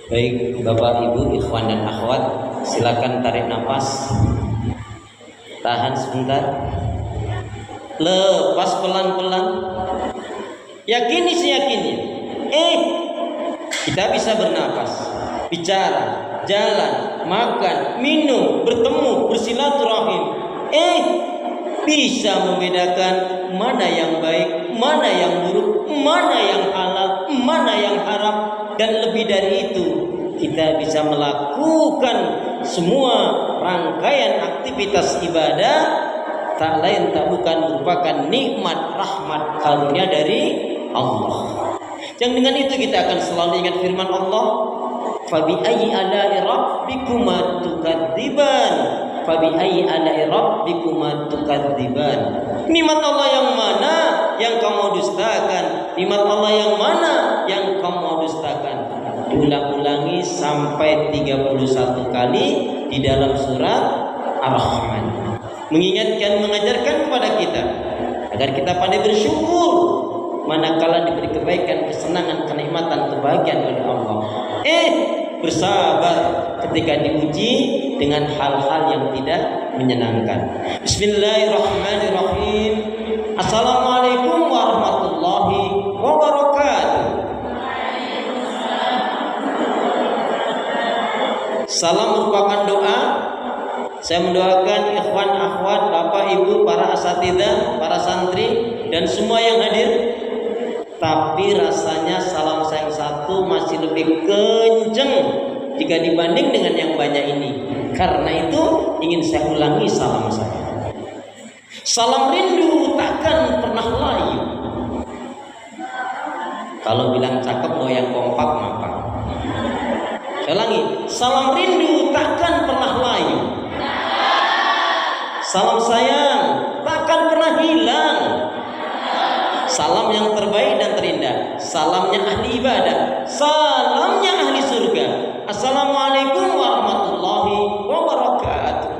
Baik Bapak Ibu, ikhwan dan akhwat, silakan tarik nafas. Tahan sebentar. Lepas pelan-pelan. Yakini seyakini. Kita bisa bernafas, bicara, jalan, makan, minum, bertemu, bersilaturahim. Bisa membedakan mana yang baik, mana yang buruk, mana yang halal, mana yang haram. Dan lebih dari itu, kita bisa melakukan semua rangkaian aktivitas ibadah tak lain tak bukan merupakan nikmat, rahmat, karunia dari Allah. Yang dengan itu kita akan selalu ingat firman Allah, "Fabi ayyi ala'i rabbikuma tukadziban." Fabi ayyi ala'i rabbikuma tukadziban. Nikmat Allah yang mana yang kamu dustakan? Nikmat Allah yang mana yang kamu dustakan? Diulang-ulangi sampai 31 kali di dalam surat Ar-Rahman. Mengingatkan, mengajarkan kepada kita agar kita pandai bersyukur manakala diberi kebaikan, kesenangan, kenikmatan, kebahagiaan oleh Allah. Bersabar ketika diuji dengan hal-hal yang tidak menyenangkan. Bismillahirrahmanirrahim. Assalamualaikum warahmatullahi wabarakatuh. Salam merupakan doa. Saya mendoakan ikhwan, akhwat, bapak, ibu, para asatidzah, para santri, dan semua yang hadir. Tapi rasanya salam saya yang satu masih lebih kenceng jika dibanding dengan yang banyak ini. Karena itu ingin saya ulangi salam saya. Salam rindu takkan pernah layu. Kalau bilang cakep mau yang kompak apa? Saya ulangi, salam rindu takkan pernah layu. Salam sayang takkan pernah hilang. Salam yang terbaik dan terindah, salamnya ahli ibadah, salamnya ahli surga. Assalamualaikum warahmatullahi wabarakatuh.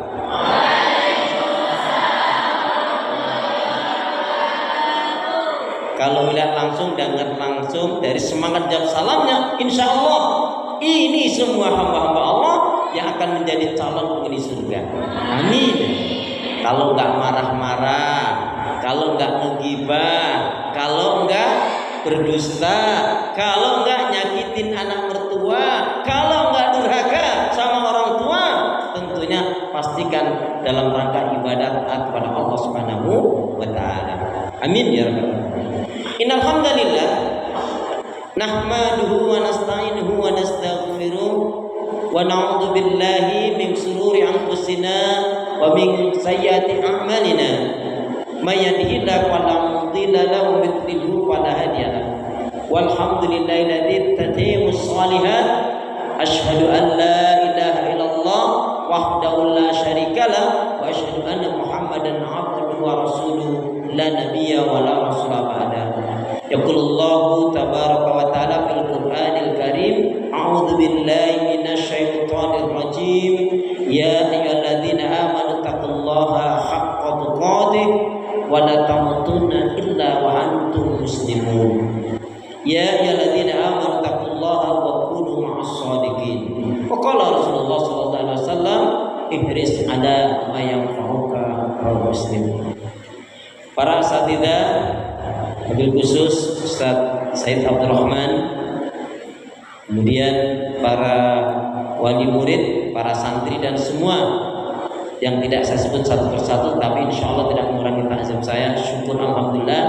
Kalau melihat langsung, dengar langsung dari semangat jawab salamnya, insya Allah ini semua hamba-hamba Allah yang akan menjadi calon penghuni surga. Amin. Kalau nggak marah-marah, kalau nggak ngegibah, kalau nggak berdusta, kalau nggak nyakitin anak mertua, kalau nggak durhaka sama orang tua, tentunya pastikan dalam rangka ibadah taat kepada Allah Subhanahu wa taala. Amin ya rabbal alamin. Innal hamdalillah nahmaduhu wa nasta'inuhu wa nastaghfiruh wa na'udzu billahi min shururi anfusina wa min sayyiati a'malina. May yahdihillahu fala mudilla lahu wa may yudlilhu fala hadiya lahu. Walhamdulillahilladzi tatimmu shalihat. Asyhadu an la ilaha illallah wahdahu la syarikalah wa asyhadu anna Muhammadan abduhu wa rasuluhu la nabiyya wa la rasula ba'dahu. Yaqulullahu tabaraka wa ta'ala fil Qur'anil Karim, a'udzu billahi minasy syaithanir rajim. Ya ayyuhalladzina amanu taqullaha haqqa tuqatih wa la tamutunna illa wa antum muslimun. Ya ayyuhalladzina amanu taqullaha wa kunu ma'as shadiqin. Wa qala Rasulullah sallallahu alaihi wasallam, ihris ala ma yanfa'uka wa muslim. Para asatidzah, wabil khusus Ustaz Said Abdul Rahman, kemudian para wali murid, para santri dan semua yang tidak saya sebut satu persatu, tapi insya Allah tidak mengurangi takzim saya. Syukur alhamdulillah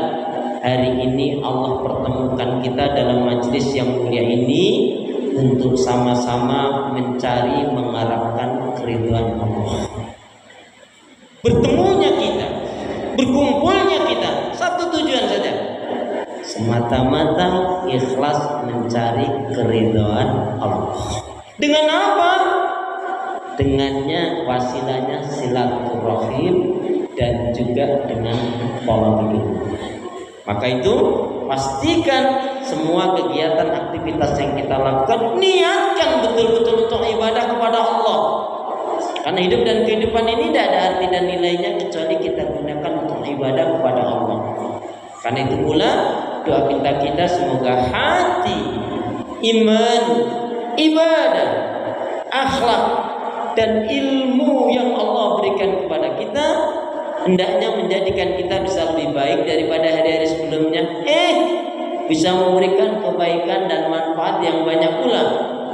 hari ini Allah pertemukan kita dalam majelis yang mulia ini untuk sama-sama mencari, mengharapkan keridhaan Allah. Bertemunya kita, berkumpulnya kita, satu tujuan saja, semata-mata ikhlas mencari keridhaan Allah. Dengan apa? Dengannya wasilahnya silaturahim dan juga dengan pola hidup. Maka itu pastikan semua kegiatan aktivitas yang kita lakukan niatkan betul-betul untuk ibadah kepada Allah. Karena hidup dan kehidupan ini tidak ada arti dan nilainya kecuali kita gunakan untuk ibadah kepada Allah. Karena itu pula doa kita semoga hati, iman, ibadah, akhlak, dan ilmu yang Allah berikan kepada kita hendaknya menjadikan kita bisa lebih baik daripada hari-hari sebelumnya. Bisa memberikan kebaikan dan manfaat yang banyak pula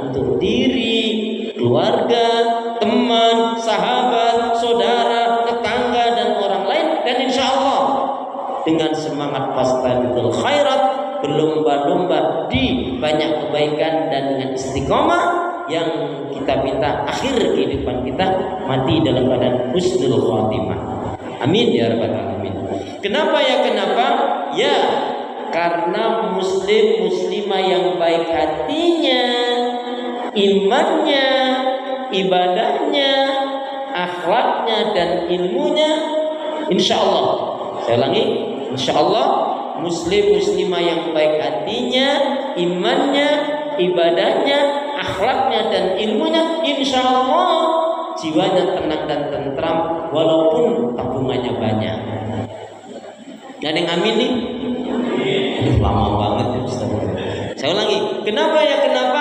untuk diri, keluarga, teman, sahabat, saudara, tetangga, dan orang lain. Dan insya Allah dengan semangat fastabiqul khairat, berlomba-lomba di banyak kebaikan, dan dengan istiqomah yang kita minta akhir kehidupan kita mati dalam keadaan husnul khatimah. Amin ya rabbal alamin. Kenapa ya? Kenapa? Ya, karena muslim muslimah yang baik hatinya, imannya, ibadahnya, akhlaknya, dan ilmunya, insya Allah, saya ulangi, insya Allah muslim muslimah yang baik hatinya, imannya, ibadahnya, akhlaknya, dan ilmunya, insya Allah jiwanya tenang dan tentram walaupun tabungannya banyak. Gak ada yang amin nih? Lama banget ya Ustaz. Saya ulangi, kenapa ya? Kenapa?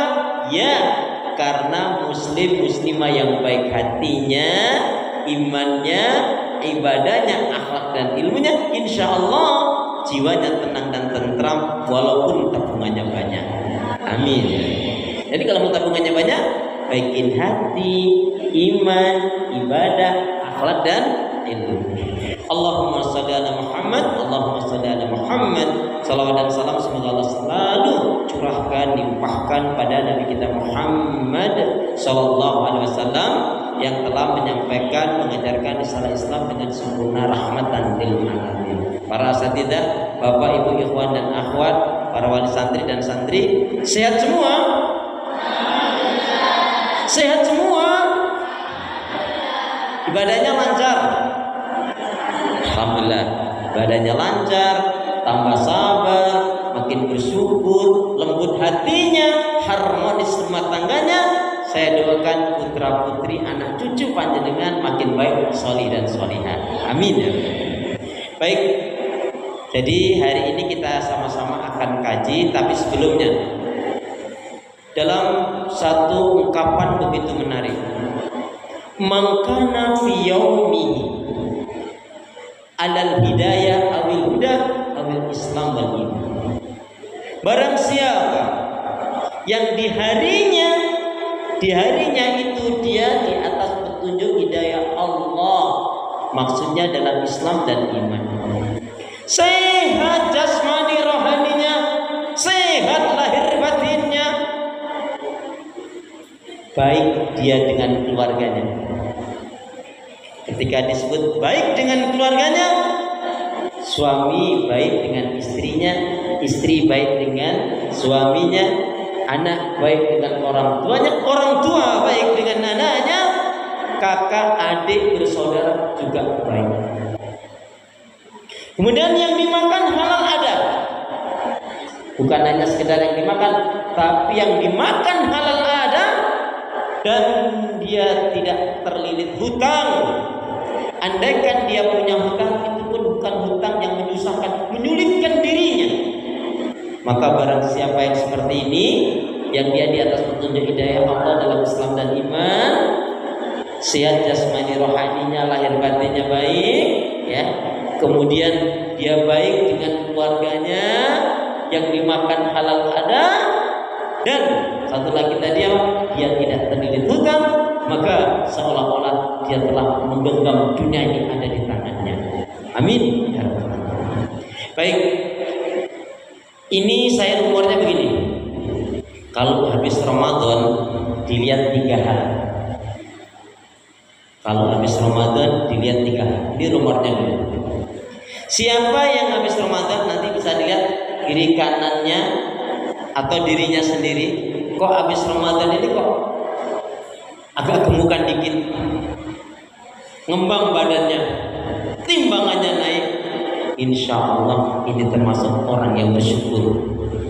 Ya, karena muslim muslimah yang baik hatinya, imannya, ibadahnya, akhlak, dan ilmunya, insya Allah jiwanya tenang dan tentram walaupun tabungannya banyak. Amin. Jadi kalau mau tabungannya banyak, baikin hati, iman, ibadah, akhlak, dan ilmu. Allahumma shalli ala Muhammad, Allahumma shalli ala Muhammad. Salawat dan salam semoga Allah selalu curahkan, limpahkan pada Nabi kita Muhammad sallallahu alaihi wasallam yang telah menyampaikan, mengajarkan risalah Islam dengan sempurna, rahmatan lil alamin. Para asatidzah, Bapak, Ibu, ikhwan dan akhwat, para wali santri dan santri, sehat semua? Sehat semua? Ibadahnya lancar? Alhamdulillah, ibadahnya lancar, tambah sabar, makin bersyukur, lembut hatinya, harmonis rumah tangganya. Saya doakan putra putri, anak cucu panjenengan makin baik, solih dan solihah. Amin ya. Baik, jadi hari ini kita sama-sama akan kaji, tapi sebelumnya dalam satu ungkapan begitu menarik, mangkana fi yaumihi alal hidayah awil huda awil islam wal iman. Barang siapa yang di harinya itu dia di atas petunjuk hidayah Allah, maksudnya dalam Islam dan iman, sehat jasmani rohaninya, sehat lahir batinnya, baik dia dengan keluarganya. Ketika disebut baik dengan keluarganya, suami baik dengan istrinya, istri baik dengan suaminya, anak baik dengan orang tuanya, orang tua baik dengan anaknya, kakak, adik, bersaudara juga baik. Kemudian yang dimakan halal ada, bukan hanya sekedar yang dimakan, tapi yang dimakan halal ada, dan dia tidak terlilit hutang. Andaikan dia punya hutang, itu pun bukan hutang yang menyusahkan, menyulitkan dirinya. Maka barang siapa yang seperti ini, yang dia di atas petunjuk hidayah Allah dalam Islam dan iman, sehat jasmani rohaninya, lahir batinnya baik, ya. Kemudian dia baik dengan keluarganya, yang dimakan halal ada, dan satu lagi tadi dia tidak terlilit hutang, maka seolah-olah dia telah menggenggam dunia ini ada di tangannya. Amin. Baik, ini saya rumornya begini, kalau habis Ramadan dilihat 3 hal. Kalau habis Ramadan dilihat 3 hal. Ini rumornya dulu. Siapa yang habis Ramadan nanti bisa dilihat kiri kanannya atau dirinya sendiri, kok habis Ramadan ini kok agak gemukan dikit, ngembang badannya, timbangannya naik. Insya Allah ini termasuk orang yang bersyukur.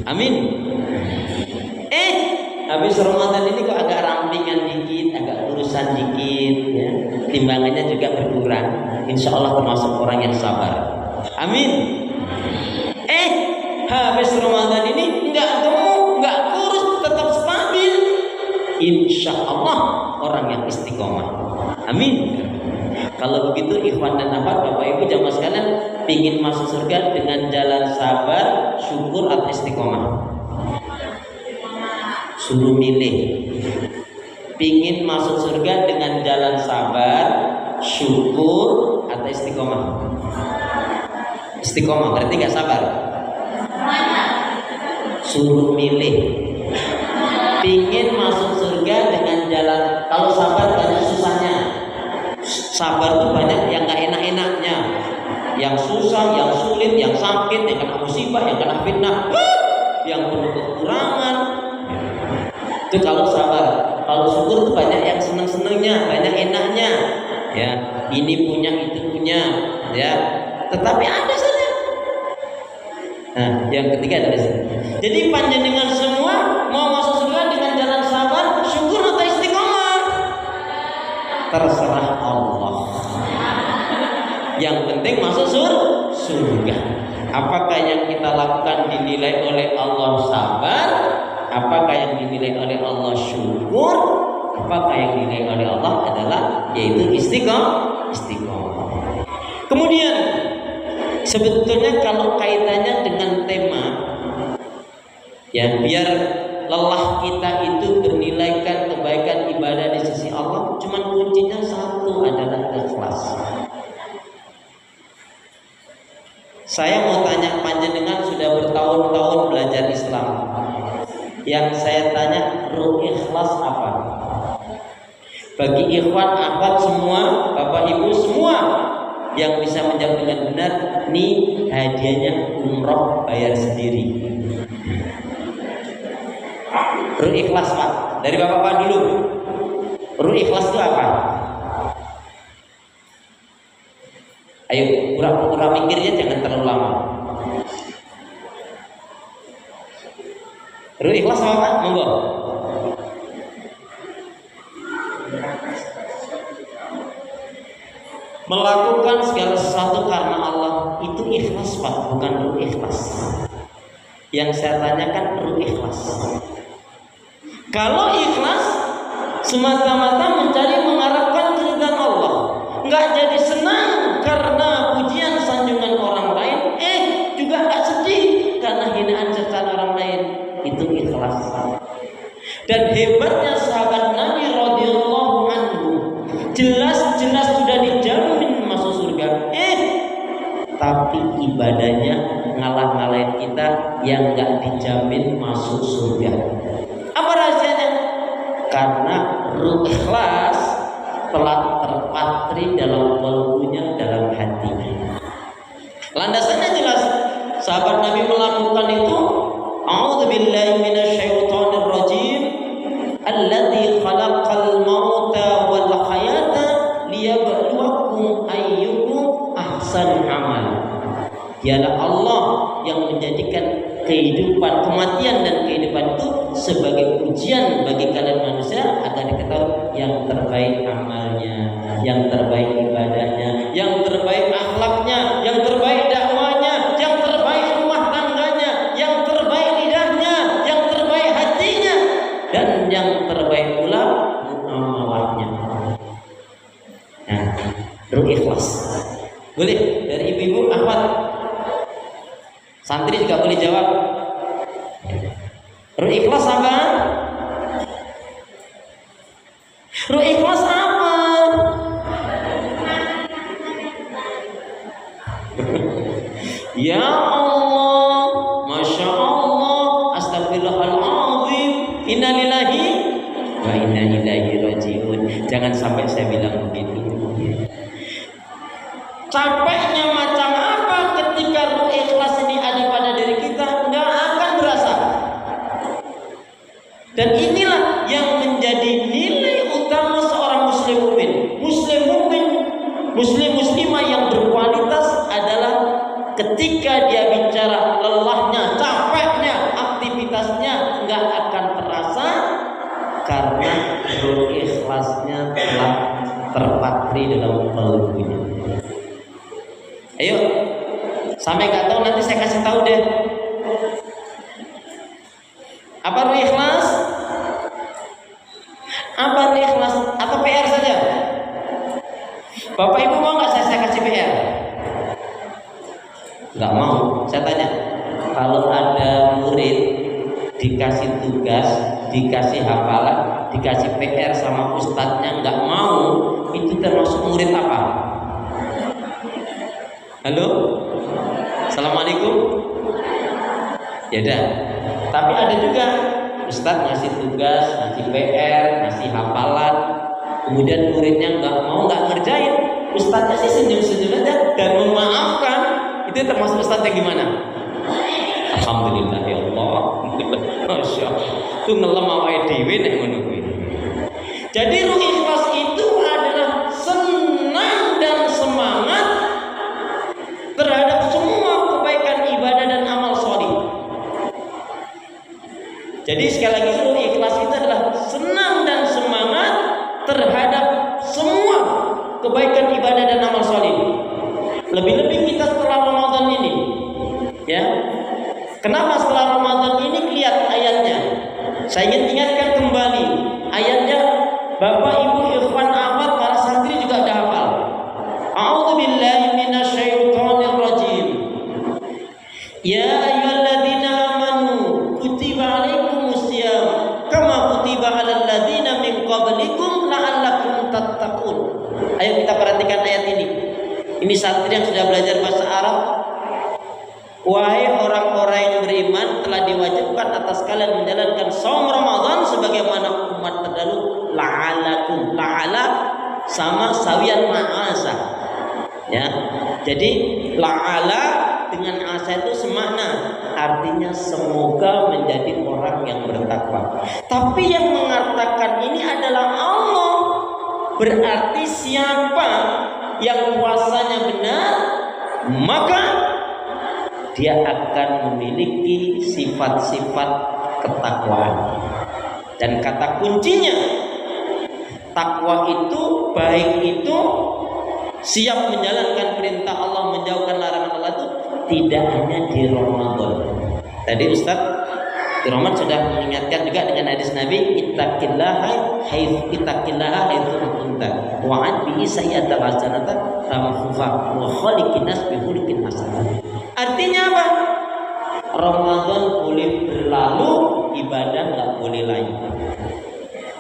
Amin. Habis Ramadan ini kok agak rampingan dikit, agak urusan dikit, ya. Timbangannya juga berkurang. Insya Allah termasuk orang yang sabar. Amin. Habis Ramadan ini enggak gemuk, enggak kurus, tetap stabil, insya Allah orang yang istiqomah. Amin. Kalau begitu ikhwan dan akhwat, Bapak Ibu jamaah sekalian, pingin masuk surga dengan jalan sabar, syukur atau istiqomah? Suruh milih. Pingin masuk surga dengan jalan sabar, syukur atau istiqomah? Istiqomah berarti gak sabar. Suruh milih. Pingin masuk surga dengan jalan, kalau sabar banyak susahnya. Sabar itu banyak yang gak enak-enaknya, yang susah, yang sulit, yang sakit, yang kena musibah, yang kena fitnah, yang penuh kekurangan. Itu kalau sabar. Kalau syukur itu banyak yang senang-senangnya, banyak enaknya. Ya, ini punya, itu punya, ya. Tetapi ada saja. Nah, yang ketiga adalah jadi panjenengan semua mau masuk surga dengan jalan sabar, syukur atau istiqomah? Terserah Allah. Yang penting masuk surga. Apakah yang kita lakukan dinilai oleh Allah sabar? Apakah yang dinilai oleh Allah syukur? Apakah yang dinilai oleh Allah adalah yaitu istiqomah? Kemudian sebetulnya kalau kaitannya dengan tema, ya biar lelah kita itu bernilaikan kebaikan ibadah di sisi Allah, cuman kuncinya satu adalah ikhlas. Saya mau tanya panjenengan sudah bertahun-tahun belajar Islam. Yang saya tanya, ruh ikhlas apa? Bagi ikhwan, akhwat semua, Bapak Ibu semua yang bisa menjawab dengan benar, nih hadiahnya umroh bayar sendiri. Ruh ikhlas Pak, dari Bapak dulu. Ruh ikhlas itu apa? Ayo, pura-pura mikirnya jangan terlalu lama. Ruh ikhlas apa Pak? Monggo. Melakukan segala sesuatu karena Allah itu ikhlas Pak, bukan ruh ikhlas. Yang saya tanyakan ruh ikhlas. Kalau ikhlas semata-mata mencari mengharapkan keridhaan Allah, nggak jadi senang karena pujian sanjungan orang lain, juga nggak sedih karena hinaan cercaan orang lain, itu ikhlas. Dan hebatnya sahabat Nabi radhiyallahu anhu, jelas-jelas sudah dijamin masuk surga, tapi ibadahnya ngalah-ngalahin kita yang nggak dijamin masuk surga. Apa rahasianya? Karena ruh ikhlas telah terpatri dalam kalbunya, dalam hatinya. Landasannya jelas. Sahabat Nabi melakukan itu, a'udzubillahi minasyaitonir rajim, alladzi khalaqal mauta wal hayata liyabluwakum ayyukum ahsanu amal. Dialah Allah yang menjadikan kehidupan, kematian dan kehidupan itu sebagai ujian bagi kalian manusia agar diketahui yang terbaik amalnya, yang terbaik ibadahnya, yang terbaik akhlaknya, yang terbaik dakwanya, yang terbaik rumah tangganya, yang terbaik lidahnya, yang terbaik hatinya, dan yang terbaik pula muamalahnya. Nah, ruh ikhlas. Boleh dari ibu-ibu akhwat. Santri juga boleh jawab. Ruh ikhlas apa? Ruh ikhlas apa? Ya Allah, Masya Allah, Astagfirullahaladzim, Inna lillahi wa inna ilaihi rajiun. Jangan sampai saya bilang begitu. Capeknya macam apa ketika ruh ikhlas ini ada pada diri kita? Nggak akan berasa. Dan inilah yang menjadi nilai utama seorang muslim mukmin. Muslim muslimah yang berkualitas adalah ketika dia bicara lelahnya, capeknya, aktivitasnya nggak akan terasa karena ruh ikhlasnya telah terpatri dalam kalbunya. Ayo, sampai nggak tahu nanti saya kasih tahu deh. Apa ruh ikhlas? Bapak Ibu mau nggak saya kasih PR? Nggak mau. Saya tanya, kalau ada murid dikasih tugas, dikasih hafalan, dikasih PR sama ustadznya nggak mau, itu termasuk murid apa? Halo? Assalamualaikum? Ya dah. Tapi ada juga ustadz ngasih tugas, ngasih PR, ngasih hafalan, kemudian muridnya nggak ngerjain, ustadznya sih senyum-senyum aja dan memaafkan. Itu termasuk ustadz yang gimana? Alhamdulillah ya Allah. Masya Allah. Itu ngelem awake dhewe nek ngono kuwi. Jadi ruh ikhlas itu adalah senang dan semangat terhadap semua kebaikan ibadah dan amal sholih. Jadi sekali lagi ruh ikhlas itu adalah senang dan semangat terhadap semua kebaikan ibadah dan amal sholih. Lebih-lebih kita setelah Ramadan ini, ya. Kenapa setelah Ramadan ini lihat ayatnya? Saya ingin ingatkan kembali ayatnya. Bapak Ibu ikhwan akhwat para santri juga ada hafal. A'udzubillahi minasyaitonir rajim. Ya ayyuhalladzina amanu kutiba 'alaikumusiyam kama kutiba 'alal ladzina min qablikum la'allakum tattaqun. Ayo kita perhatikan ayat ini. Ini santri yang sudah belajar bahasa Arab. Wahai orang-orang yang beriman, telah diwajibkan atas kalian menjalankan saum Ramadan sebagaimana umat terdahulu. La'alakum, la'ala sama sawian ma'asa. Ya. Jadi la'ala dengan asa itu semakna, artinya semoga menjadi orang yang bertakwa. Tapi yang mengatakan ini adalah Allah. Berarti siapa yang puasanya benar, maka dia akan memiliki sifat-sifat ketakwaan. Dan kata kuncinya, takwa itu, baik itu siap menjalankan perintah Allah, menjauhkan larangan Allah, itu tidak hanya di Ramadan. Tadi Ustaz di Ramadan sudah mengingatkan juga dengan hadis Nabi, ittaqillaha haitsu kunta wa'ad bihi sayyi'atan hasanatan tamhuha wa khaliqin nas bi khuluqin hasan. Artinya apa? Ramadan boleh berlalu, ibadah nggak boleh layu.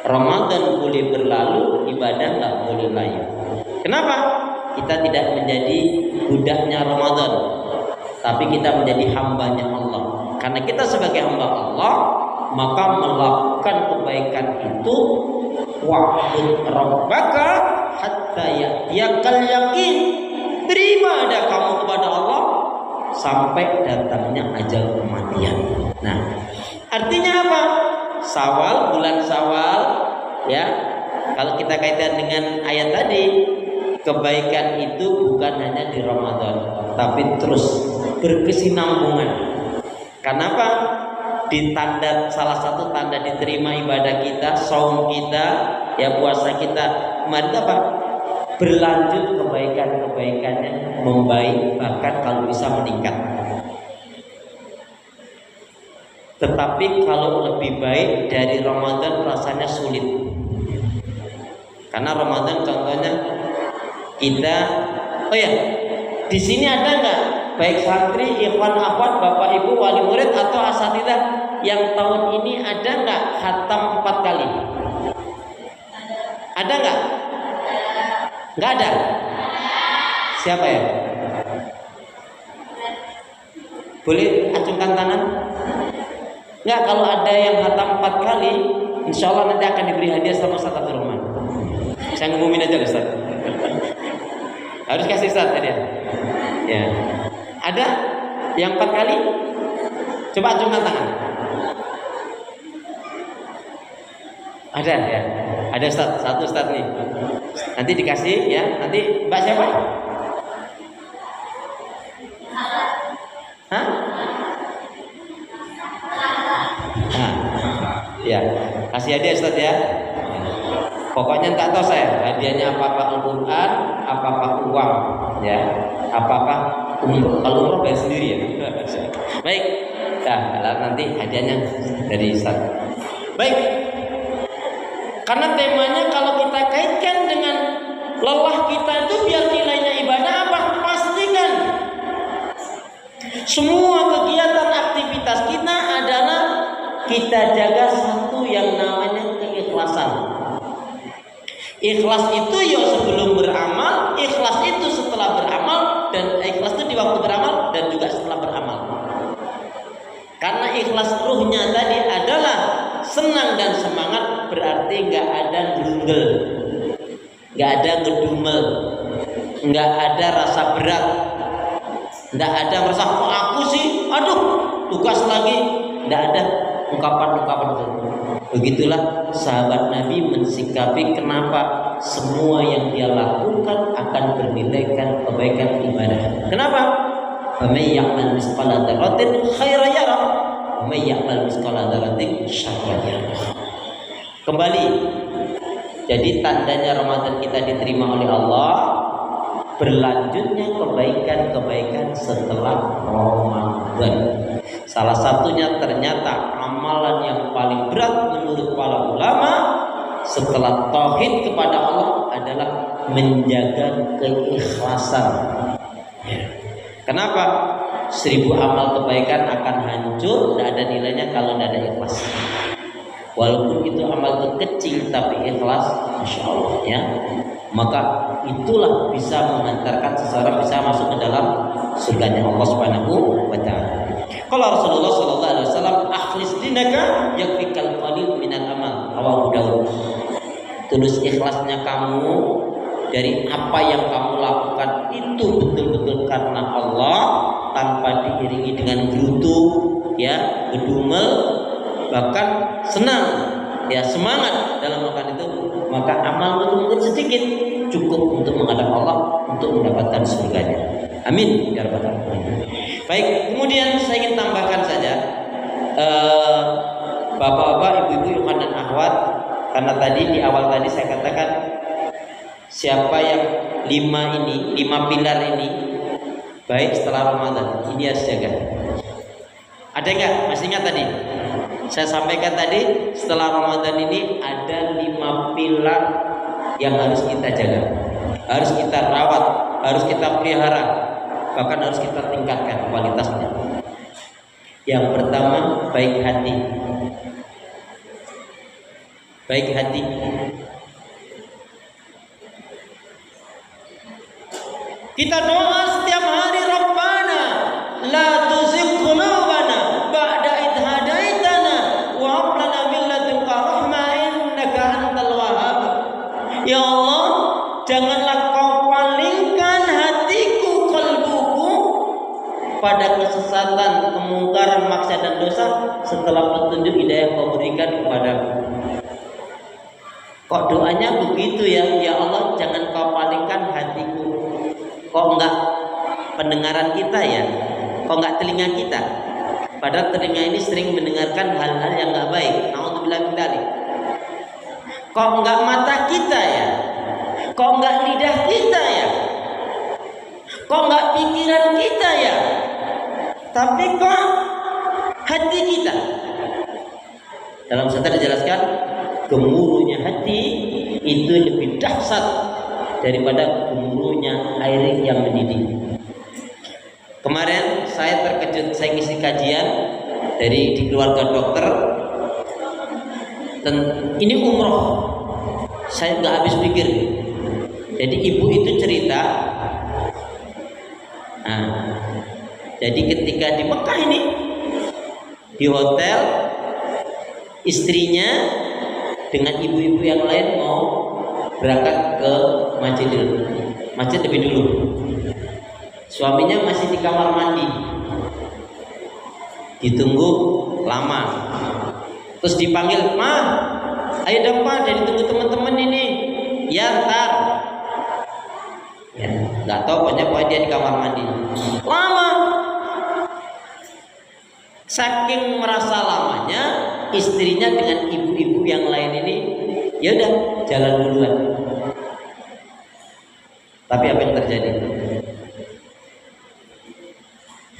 Ramadan boleh berlalu, ibadah nggak boleh layu. Kenapa? Kita tidak menjadi budaknya Ramadan, tapi kita menjadi hambanya Allah. Karena kita sebagai hamba Allah, maka melakukan kebaikan itu wa'bud rabbaka hatta ya'tiyakal yaqin. Beribadah kamu kepada Allah sampai datangnya ajal kematian. Nah, artinya apa? Syawal, bulan Syawal, ya. Kalau kita kaitkan dengan ayat tadi, kebaikan itu bukan hanya di Ramadan, tapi terus berkesinambungan. Kenapa? Di tanda, salah satu tanda diterima ibadah kita, saum kita, ya puasa kita, kemarin apa? Berlanjut kebaikan-kebaikannya, membaik, bahkan kalau bisa meningkat. Tetapi kalau lebih baik dari Ramadan rasanya sulit. Karena Ramadan contohnya kita, oh ya, di sini ada nggak baik santri, ikhwan akhwat, bapak ibu, wali murid atau asatidzah yang tahun ini ada nggak khatam 4 kali? Ada nggak? Nggak ada. Siapa ya? Boleh acungkan tangan? Nggak, kalau ada yang khatam 4 kali, insya Allah nanti akan diberi hadiah sama Ustaz Abdul Rahman. Saya ngumumin aja Ustaz. Harus kasih Ustaz hadiah. Ya. Ada yang 4 kali? Coba acungkan tangan. Ada ya. Ada Ustaz, satu Ustaz nih. Nanti dikasih ya. Nanti Mbak siapa? Hah? Nah, ya. Kasih hadiah Ustaz ya. Pokoknya tak tahu saya hadiahnya apakah Al-Quran, apakah uang, ya, apakah umroh. Kalau umroh bayar sendiri ya. Baik, nah nanti hadiahnya dari Ustaz. Baik, karena temanya kalau kita kaitkan dengan lelah kita itu biar nilainya ibadah apa? Pastikan semua kegiatan aktivitas kita adalah kita jaga satu yang namanya keikhlasan. Ikhlas itu ya sebelum beramal, ikhlas itu setelah beramal, dan ikhlas itu di waktu beramal dan juga setelah beramal. Karena ikhlas ruhnya tadi adalah senang dan semangat, berarti nggak ada gerundel, nggak ada ngedumel, nggak ada rasa berat, nggak ada merasa kok aku sih, aduh tugas lagi, nggak ada ungkapan-ungkapan itu. Begitulah sahabat Nabi mensikapi kenapa semua yang dia lakukan akan bernilaikan kebaikan ibadah. Kenapa? Faman ya'mal misqala dzarratin khairan yarah wa man ya'mal misqala dzarratin syarran yarah. Kembali, jadi tandanya Ramadan kita diterima oleh Allah, berlanjutnya kebaikan-kebaikan setelah Ramadan. Salah satunya ternyata amalan yang paling berat menurut para ulama setelah tauhid kepada Allah adalah menjaga keikhlasan. Kenapa? 1000 amal kebaikan akan hancur, tidak ada nilainya kalau tidak ada ikhlas. Walaupun itu amal kecil tapi ikhlas, masya Allah ya. Maka itulah bisa mengantarkan seseorang bisa masuk ke dalam surganya Allah Subhanahu wa taala. Kalau Rasulullah sallallahu alaihi wasallam, akhlis dinaka yakfikal qalil minal amal, rawahu Daud. Tulus ikhlasnya kamu dari apa yang kamu lakukan itu betul-betul karena Allah, tanpa diiringi dengan gerutu ya, gedumel, bahkan senang ya, semangat dalam melakukan itu, maka amal betul-betul sedikit cukup untuk menghadap Allah, untuk mendapatkan surganya. Amin ya rabbal alamin. Baik, kemudian saya ingin tambahkan saja, bapak-bapak, ibu-ibu, ikhwan dan akhwat, karena tadi di awal tadi saya katakan siapa yang 5 pilar ini baik setelah Ramadan, ini harus jaga. Ada enggak? Masih ingat tadi? Saya sampaikan tadi, setelah Ramadan ini ada 5 pilar yang harus kita jaga, harus kita rawat, harus kita pelihara, bahkan harus kita tingkatkan kualitasnya. Yang pertama, baik hati. Baik hati. Kita doa setiap hari, Rabbana la tuzigh qulubana ba'da idh hadaitana wa hab lana min ladunka rahmah innaka antal wahhab. Ya Allah, janganlah kau palingkan hatiku, qalbuku pada kesesatan, kemungkaran, maksiat dan dosa setelah petunjuk hidayah kau berikan kepadaku. Kok doanya begitu ya? Ya Allah, jangan kau palingkan hatiku. Kok enggak pendengaran kita ya? Kok enggak telinga kita? Padahal telinga ini sering mendengarkan hal-hal yang enggak baik. Nauzubillah min dzalik. Kok enggak mata kita ya? Kok enggak lidah kita ya? Kok enggak pikiran kita ya? Tapi kok hati kita? Dalam setan dijelaskan, gemuruhnya hati itu lebih dahsyat daripada gemuruhnya air yang mendidih. Kemarin saya terkejut, saya ngisi kajian di keluarga dokter, dan ini umroh, saya nggak habis pikir. Jadi ibu itu cerita, jadi ketika di Mekah ini, di hotel, istrinya dengan ibu-ibu yang lain mau berangkat ke masjid lebih dulu. Suaminya masih di kamar mandi, ditunggu lama. Terus dipanggil, "Ma, ayo dong Pak, jadi tunggu teman-teman ini." "Ya, ntar." Ya, nggak tahu, pokoknya dia di kamar mandi. Lama. Saking merasa lamanya, istrinya dengan ibu-ibu yang lain ini, ya udah jalan duluan. Tapi apa yang terjadi?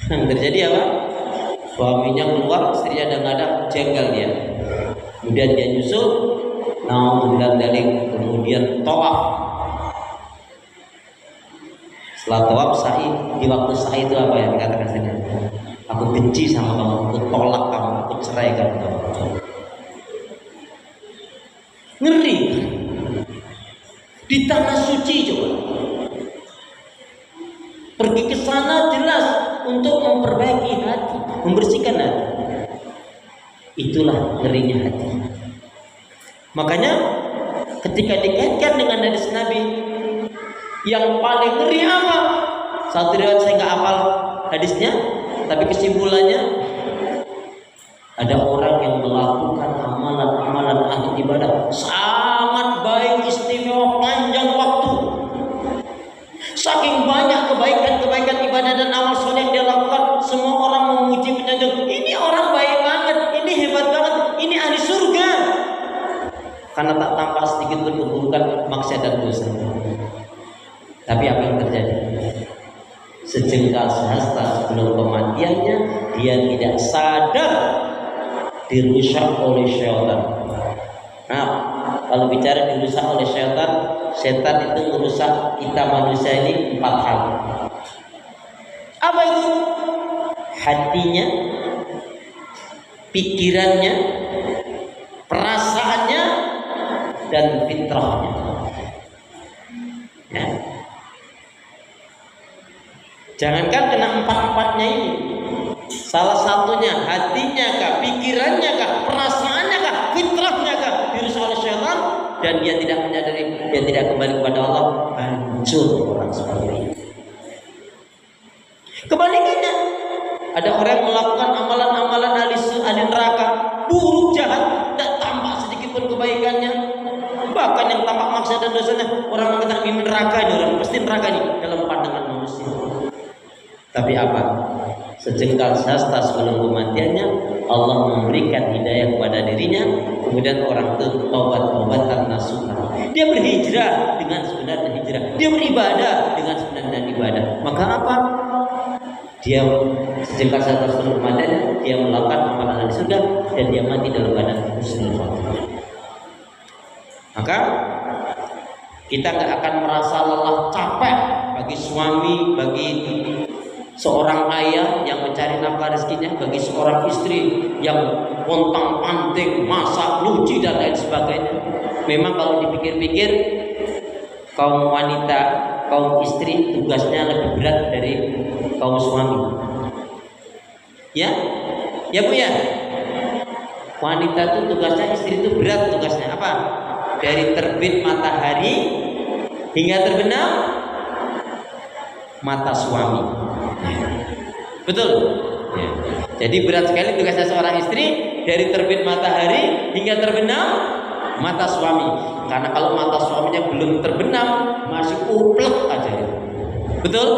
Yang terjadi apa? Suaminya keluar, istrinya ada nggak ada, jengkel dia. Kemudian dia nyusul, kemudian tawaf. Setelah tawaf sa'i, di waktu sa'i itu apa yang dikatakan saja? Aku benci sama kamu, aku tolak kamu, aku ceraikan kamu. Ngeri. Di tanah suci coba. Pergi ke sana jelas untuk memperbaiki hati, membersihkan hati. Itulah ngerinya hati. Makanya ketika dikaitkan dengan hadis Nabi, yang paling ngeri apa? Satu riwayat saya nggak hafal hadisnya, tapi kesimpulannya ada orang yang melakukan amalan-amalan ahli ibadah sangat baik, istimewa, panjang waktu. Saking banyak kebaikan-kebaikan ibadah dan amal soleh yang dia lakukan, semua orang memuji menyanjung. Ini orang baik banget, ini hebat banget, ini ahli surga. Karena tak tampak sedikit pun keburukan, maksiat dan dosa. Tapi apa yang terjadi? Sejengkal sehasta sebelum kematiannya, dia tidak sadar dirusak oleh syaitan. Nah, kalau bicara dirusak oleh syaitan, setan itu merusak kita manusia ini 4 hal. Apa itu? Hatinya, pikirannya, perasaannya, dan fitrahnya. Ya. Jangankan kena 4-4-nya ini, salah satunya hatinya kah, pikirannya kah, perasaannya kah, fitrahnya kah dirusak oleh syaitan, dan dia tidak menyadari, dia tidak kembali kepada Allah, hancur orang seperti ini. Kebalikannya, ada orang yang melakukan amalan-amalan ahli neraka, buruk, jahat, tidak tampak sedikit pun kebaikannya. Bahkan yang tampak maksiat dan dosanya, orang mengatakan ini neraka, ini orang pasti neraka ini dalam pandangan manusia. Tapi apa? Sejengkal sehasta sebelum kematiannya, Allah memberikan hidayah kepada dirinya. Kemudian orang itu taubat-taubatan nasuha. Dia berhijrah dengan sebenarnya hijrah. Dia beribadah dengan sebenarnya ibadah. Maka apa? Dia sejengkal sehasta sebelum kematiannya, dia melakukan amalan di surga dan dia mati dalam keadaan husnul khotimah. Maka kita nggak akan merasa lelah, capek bagi suami, bagi seorang ayah yang mencari nafkah rezekinya, bagi seorang istri yang pontang-panting, masak, nyuci dan lain sebagainya. Memang kalau dipikir-pikir, kaum wanita, kaum istri tugasnya lebih berat dari kaum suami. Ya, ya Bu ya. Wanita itu tugasnya, istri itu berat tugasnya. Apa? Dari terbit matahari hingga terbenam mata suami. Betul? Ya. Jadi berat sekali tugasnya seorang istri, dari terbit matahari hingga terbenam mata suami. Karena kalau mata suaminya belum terbenam, masih uplek aja ya. Betul?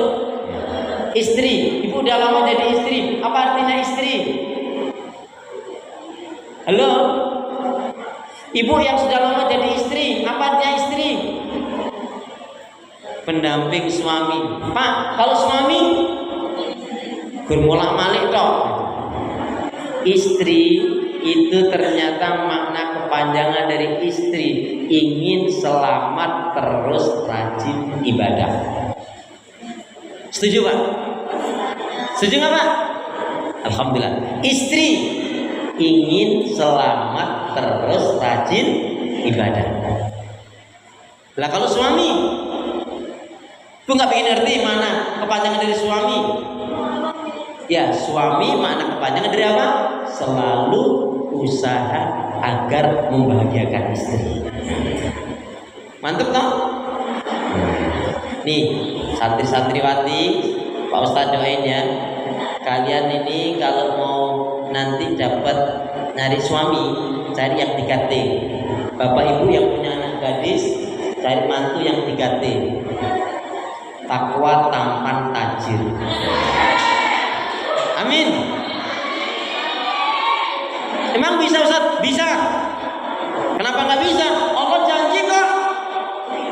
Istri, ibu udah lama jadi istri. Apa artinya istri? Halo? Ibu yang sudah lama jadi istri, apa artinya istri? Pendamping suami. Pak, kalau suami gurmolak malik dong. Istri itu ternyata makna kepanjangan dari istri, ingin selamat terus rajin ibadah. Setuju Pak? Setuju nggak Pak? Alhamdulillah. Istri ingin selamat terus rajin ibadah. Lah kalau suami, Bu nggak pengen ngerti mana kepanjangan dari suami? Ya, suami makna kepanjangan dari apa? Selalu usaha agar membahagiakan istri. Mantep toh? Nih, santri-santriwati, Pak Ustadz doain ya. Kalian ini kalau mau nanti dapat nyari suami, cari yang 3T. Bapak Ibu yang punya anak gadis, cari mantu yang 3T. Takwa, tampan, tajir. Amin. Emang bisa Ustaz? Bisa. Kenapa nggak bisa? Allah janji kok.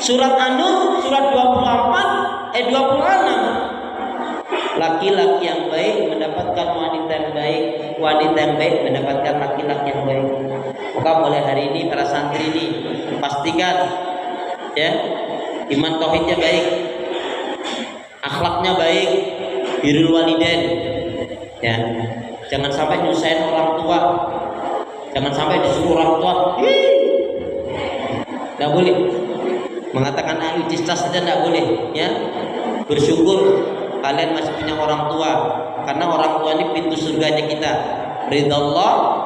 Surat An-Nur, surat 26. Laki-laki yang baik mendapatkan wanita yang baik, wanita yang baik mendapatkan laki-laki yang baik. Maka mulai hari ini para santri ini pastikan ya iman tauhidnya baik, akhlaknya baik, birrul walidain, ya. Jangan sampai nyusahin orang tua, jangan sampai disuruh orang tua, nggak boleh. Mengatakan ayu cistas saja nggak boleh, ya. Bersyukur kalian masih punya orang tua, karena orang tua ini pintu surganya kita. Ridallah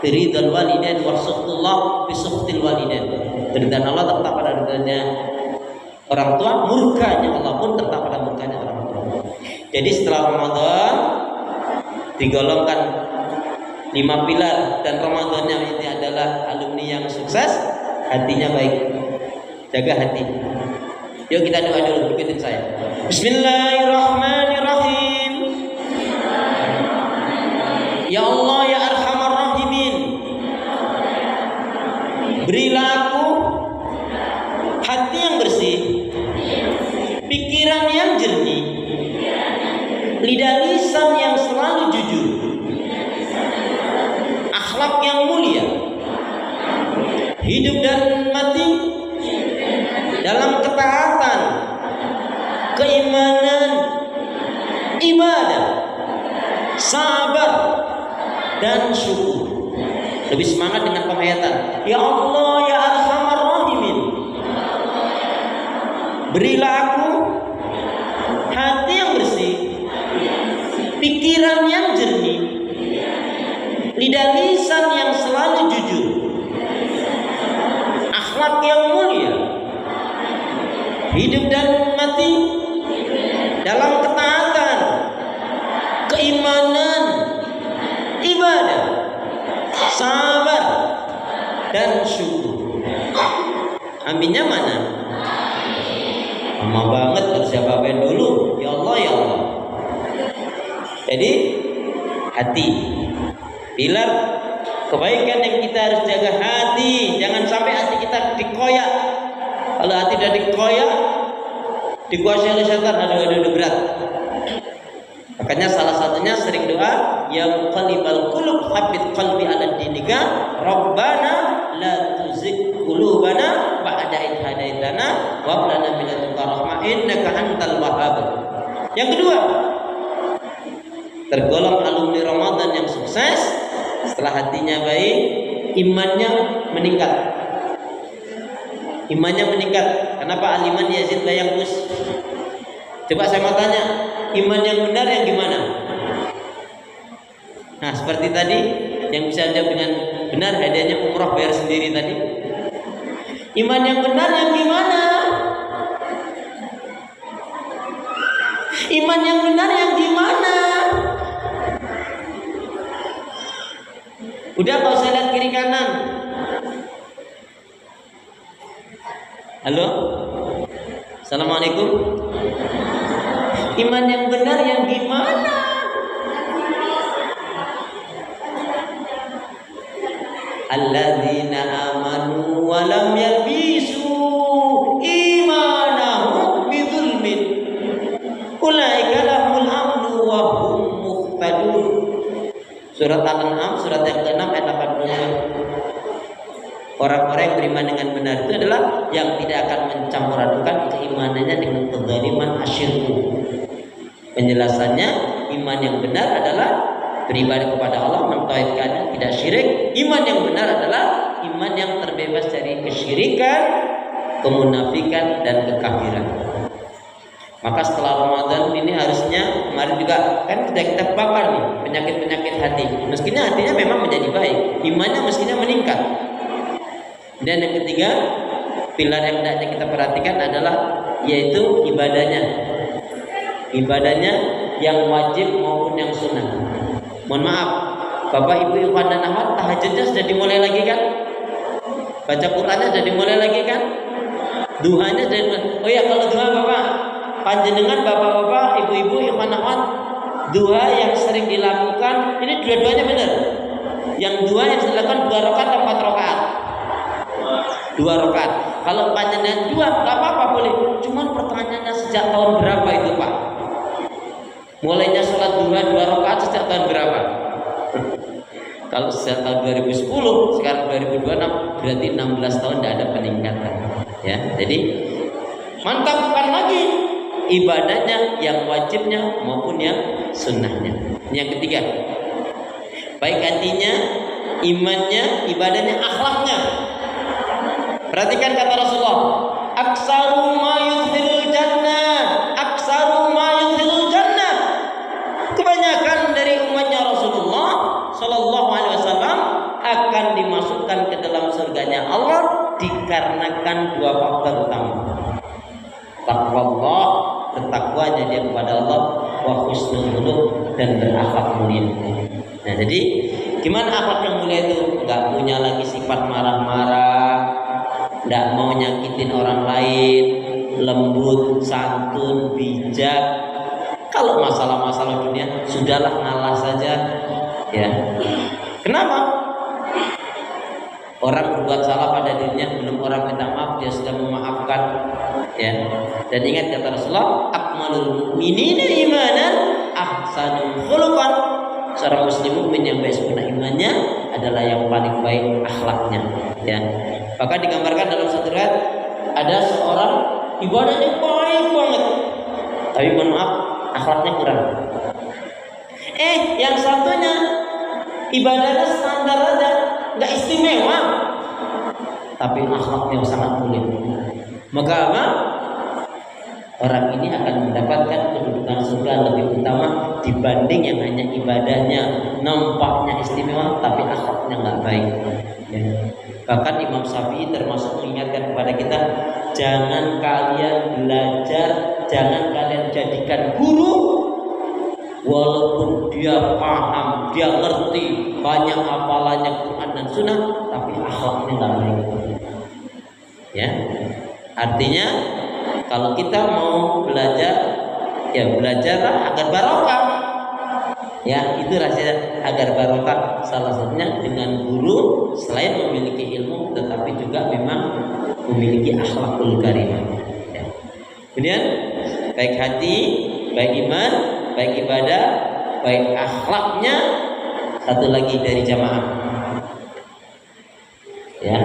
biridal walidain wa suhtullah bi suhtil walidain. Ridha Allah tetap pada ridhanya orang tua, murkanya Allah pun tetap pada murkanya orang tua. Jadi setelah Ramadan digolongkan 5 pilar, dan Ramadannya ini adalah alumni yang sukses, hatinya baik. Jaga hati. Yuk kita doa dulu, ikutin saya. Bismillahirrahmanirrahim. Ya Allah ya Arhamar Rahimin, berilah aku hati yang bersih, pikiran yang jernih, lidah lisan yang selalu jujur, akhlak yang mulia, hidup dan mati dalam ketaatan, keimanan, ibadah, sabar, dan syukur. Lebih semangat dengan penghayatan. Ya Allah ya Arhamar Rahimin, berilah aku hati yang bersih, pikiran yang jernih, lidah lisan yang selalu jujur, akhlak yang mulia, hidup dan mati dalam ketaatan, keimanan, ibadah, sabar, dan syukur. Aminnya mana? Lama banget, harus jawabin dulu. Ya Allah ya Allah. Jadi hati, pilar kebaikan yang kita harus jaga hati. Jangan sampai hati kita dikoyak. Kalau hati sudah dikoyak, dikuasai oleh setan, aduh berat. Makanya salah satunya sering doa, ya muqallibal qulub tsabbit qalbi ala dinika, rabbana la tuzigh qulubana ba'da idh hadaitana wa hab lana min ladunka rahmah innaka antal wahhab. Yang kedua, tergolong alumni Ramadan yang sukses setelah hatinya baik, imannya meningkat. Imannya meningkat. Kenapa aliman yazid la yanqus? Coba saya mau tanya, iman yang benar yang gimana? Nah, seperti tadi, yang bisa jawab dengan benar hadiahnya umroh bayar sendiri tadi. Iman yang benar yang gimana? Iman yang benar yang gimana? Udah gak usah lihat kiri kanan. Halo? Assalamualaikum. Iman yang benar yang gimana? Alladzina amanu wa lam yalbisu imanahum bidzulmin ulaika lahumul amnu wa hum muhtadun. Surat Al-An'am surat yang ke-6 ayat 82. Orang-orang yang beriman dengan benar itu adalah yang tidak akan mencampur adukan keimanannya dengan kezaliman asyirku. Penjelasannya, iman yang benar adalah beribadah kepada Allah, mentauhidkannya, tidak syirik. Iman yang benar adalah iman yang terbebas dari kesyirikan, kemunafikan, dan kekafiran. Maka setelah Ramadan ini harusnya, kemarin juga kan kita bakar nih penyakit-penyakit hati. Mestinya hatinya memang menjadi baik, imannya mestinya meningkat. Dan yang ketiga, pilar yang hendaknya kita perhatikan adalah yaitu ibadahnya. Ibadahnya yang wajib maupun yang sunnah. Mohon maaf, Bapak Ibu Ikhwan dan Akhwat, tahajudnya sudah dimulai lagi kan? Baca Qurannya sudah dimulai lagi kan? Duhanya sudah dimulai. Oh ya, kalau duha Bapak, panjenengan Bapak-bapak, Ibu-ibu Ikhwan Akhwat, duha yang sering dilakukan, ini dua-duanya benar. Yang dua yang dilakukan 2 rakaat atau 4 rakaat? 2 rakaat. Kalau panjenengan 2, nggak apa-apa boleh. Cuman pertanyaannya sejak tahun berapa itu Pak? Mulainya sholat duha 2 rakaat sejak tahun berapa? Kalau sejak tahun 2010, sekarang 2026, berarti 16 tahun tidak ada peningkatan. Ya, jadi mantapkan lagi ibadahnya, yang wajibnya maupun yang sunnahnya. Yang ketiga, baik hatinya, imannya, ibadahnya, akhlaknya. Perhatikan kata Rasulullah, aksaru ma yudkhilul jannah, aksaru ma yudkhilul jannah. Kebanyakan dari umatnya Rasulullah Sallallahu Alaihi Wasallam akan dimasukkan ke dalam surganya Allah dikarenakan dua faktor utama. Taqwallah, bertakwanya dia kepada Allah, wa husnul khuluq, dan berakhlak mulia. Nah, jadi gimana akhlak yang mulia itu? Enggak punya lagi sifat marah-marah, enggak mau nyakitin orang lain, lembut, santun, bijak. Kalau masalah-masalah dunia sudahlah, ngalah saja, ya. Kenapa? Orang berbuat salah pada dirinya, belum orang minta maaf dia sudah memaafkan, ya. Dan ingat kata Rasulullah, akmalul mu'minina imanan ahsanul khuluqan. Seorang muslim mukmin yang baik sempurna imannya adalah yang paling baik akhlaknya, ya. Bahkan digambarkan dalam satu riwayat ada seorang ibadahnya baik banget, tapi mohon maaf akhlaknya kurang. Yang satunya ibadahnya standar aja, nggak istimewa, tapi akhlaknya sangat mulia. Maka apa? Orang ini akan mendapatkan kedudukan surga lebih utama dibanding yang hanya ibadahnya nampaknya istimewa tapi akhlaknya nggak baik, ya. Bahkan Imam Syafi'i termasuk mengingatkan kepada kita, jangan kalian belajar, jangan kalian jadikan guru walaupun dia paham, dia ngerti banyak hafalannya Quran dan Sunnah, tapi akhlaknya nggak baik, ya. Artinya kalau kita mau belajar, ya belajarlah agar barokah, ya. Itu rahasia agar barokah. Salah satunya dengan guru selain memiliki ilmu, tetapi juga memang memiliki akhlakul karimah, ya. Kemudian baik hati, baik iman, baik ibadah, baik akhlaknya. Satu lagi dari jamaah, ya.